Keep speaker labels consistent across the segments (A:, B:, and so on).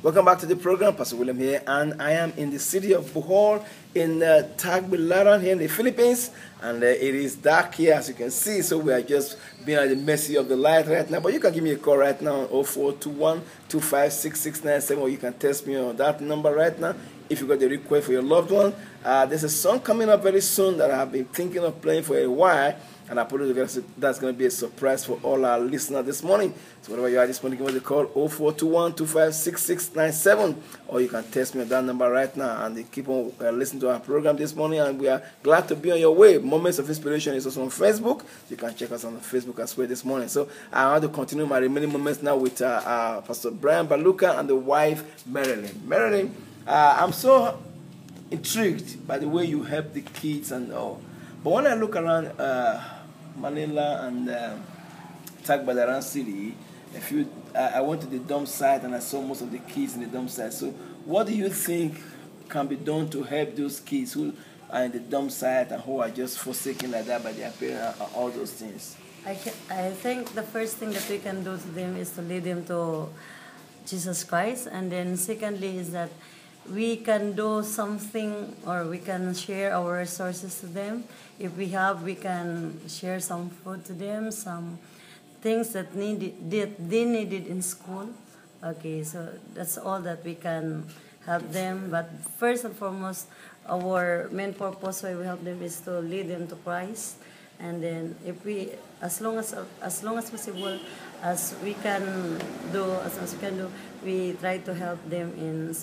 A: Welcome back to the program. Pastor William here, and I am in the city of Bohol in Tagbilaran here in the Philippines, and it is dark here as you can see, so we are just being at the mercy of the light right now. But you can give me a call right now on 0421 256697, or you can text me on that number right now if you got a request for your loved one. There's a song coming up very soon that I have been thinking of playing for a while, and I put it together, so that's going to be a surprise for all our listeners this morning. So wherever you are this morning, give us a call 0421 256697, or you can text me on that number right now, and keep on listening to our program this morning, and we are glad to be on your way. Moments of Inspiration is also on Facebook. You can check us on Facebook as well this morning. So I want to continue my remaining moments now with Pastor Brian Baluca and the wife Marilyn. Marilyn, I'm so intrigued by the way you help the kids and all. But when I look around Manila and Tagbilaran City, I went to the dump site and I saw most of the kids in the dump site. So what do you think can be done to help those kids who are in the dump site and who are just forsaken like that by their parents and all those things?
B: I think the first thing that we can do to them is to lead them to Jesus Christ. And then secondly is that we can do something, or we can share our resources to them. If we have, we can share some food to them, some things that they needed in school. Okay, so that's all that we can help them. But first and foremost, our main purpose why we help them is to lead them to Christ. And then if we, as long as possible, as we can do, we try to help them in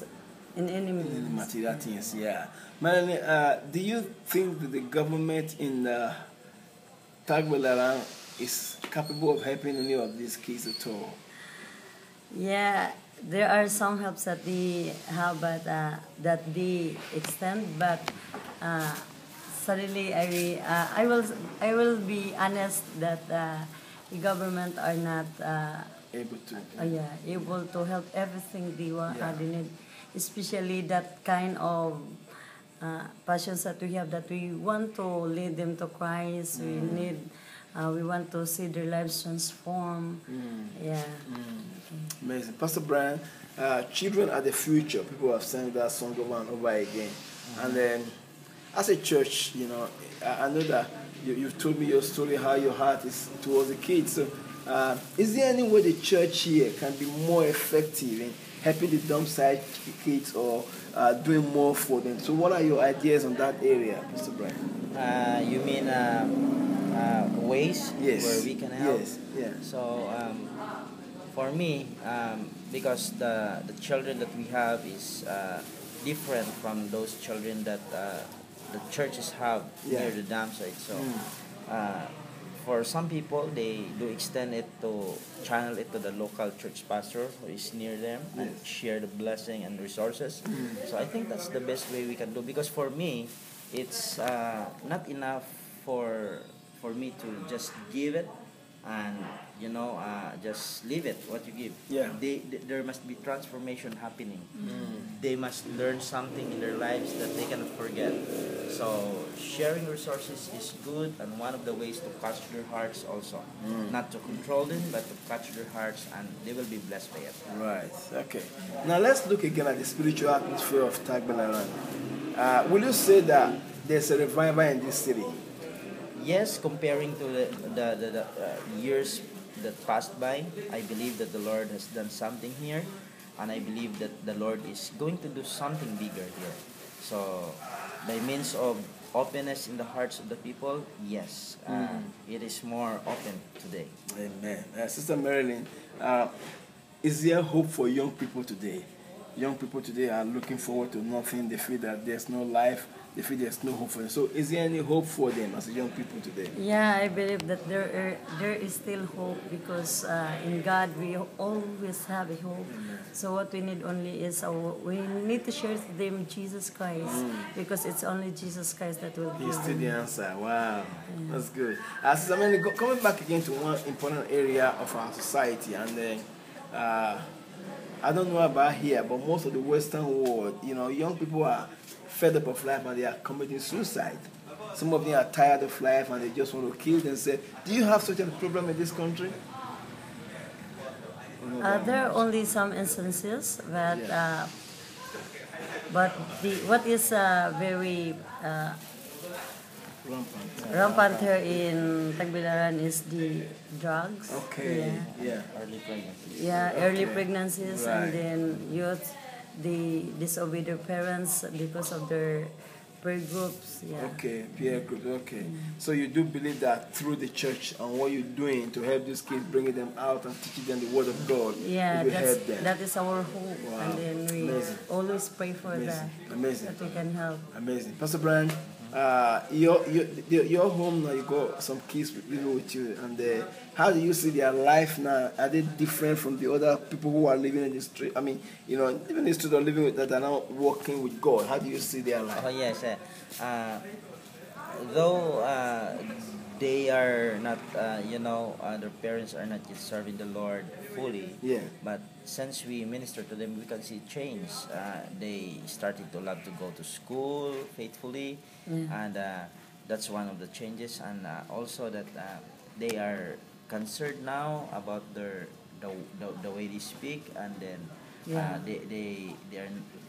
B: any means.
A: Material things, yeah. Melanie, do you think that the government in Tagbilaran is capable of helping any of these kids at all?
B: Yeah, there are some helps that they have, but that they extend. But suddenly, I will be honest that the government are not able to help everything they want. They need. Especially that kind of passions that we have, that we want to lead them to Christ. We want to see their lives transform. Yeah.
A: Amazing. Pastor Brian, children are the future. People have sang that song over and over again. And then, as a church, you know, I know that you've told me your story, how your heart is towards the kids. So, is there any way the church here can be more effective in helping the dump site kids, or doing more for them? So what are your ideas on that area, Mr. Brian?
C: You mean ways where we can help?
A: Yes, yeah.
C: So for me, because the children that we have is different from those children that the churches have near the dump site. So for some people, they do channel it to the local church pastor who is near them and share the blessing and resources. So I think that's the best way we can do, because for me, it's not enough for me to just give it and just leave it what you give. There must be transformation happening. They must learn something in their lives that they cannot forget. So sharing resources is good, and one of the ways to catch their hearts also. Not to control them, but to catch their hearts, and they will be blessed by it.
A: Right, okay. Now let's look again at the spiritual atmosphere of Tagbilaran. Will you say that there's a revival in this city?
C: Yes, comparing to the years that passed by, I believe that the Lord has done something here, and I believe that the Lord is going to do something bigger here. So, by means of openness in the hearts of the people, yes, it is more open today.
A: Amen. Sister Marilyn, is there hope for young people today? Young people today are looking forward to nothing. They feel that there's no life. They feel there's no hope for them. So is there any hope for them as young people today?
B: Yeah, I believe that there is still hope, because in God we always have a hope. So what we need only is we need to share to them Jesus Christ, because it's only Jesus Christ that will give
A: He's still
B: them.
A: the answer. Wow, that's good. Sister Mary, coming back again to one important area of our society, and I don't know about here, but most of the Western world, young people are fed up of life and they are committing suicide. Some of them are tired of life and they just want to kill themselves. Do you have such a problem in this country?
B: There are only some instances,
A: Yeah.
B: but what is very
A: Rampant.
B: rampant here in Tagbilaran is the drugs.
A: Okay. Yeah.
C: Early pregnancy.
B: Yeah, early
A: Okay.
B: pregnancies,
A: Right.
B: and then youth, they disobey their parents because of their peer groups. Yeah.
A: Okay, peer group. Okay, so you do believe that through the church and what you're doing to help these kids, bringing them out and teaching them the word of God,
B: Yeah,
A: it will help them.
B: that is our hope,
A: Wow.
B: and then we
A: Amazing.
B: always pray for that,
A: Amazing.
B: that we can help.
A: Amazing. Pastor Brian, your home now, you got some kids living with you, and how do you see their life now? Are they different from the other people who are living in the street? I mean, living in the street or living with that are now working with God. How do you see their life?
C: Oh yes, though they are not, their parents are not yet serving the Lord fully.
A: Yeah.
C: But since we minister to them, we can see change. They started to love to go to school faithfully, and that's one of the changes. And also that they are concerned now about the way they speak, and then they are,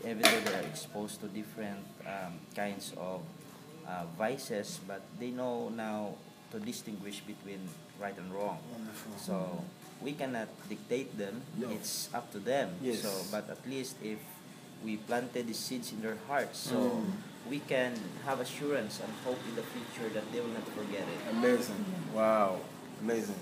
C: even though they are exposed to different kinds of vices, but they know now to distinguish between right and wrong.
A: Wonderful.
C: So we cannot dictate them.
A: No.
C: It's up to them.
A: Yes.
C: So, but at least if we planted the seeds in their hearts, so we can have assurance and hope in the future that they will not forget it.
A: Amazing. Wow. Amazing.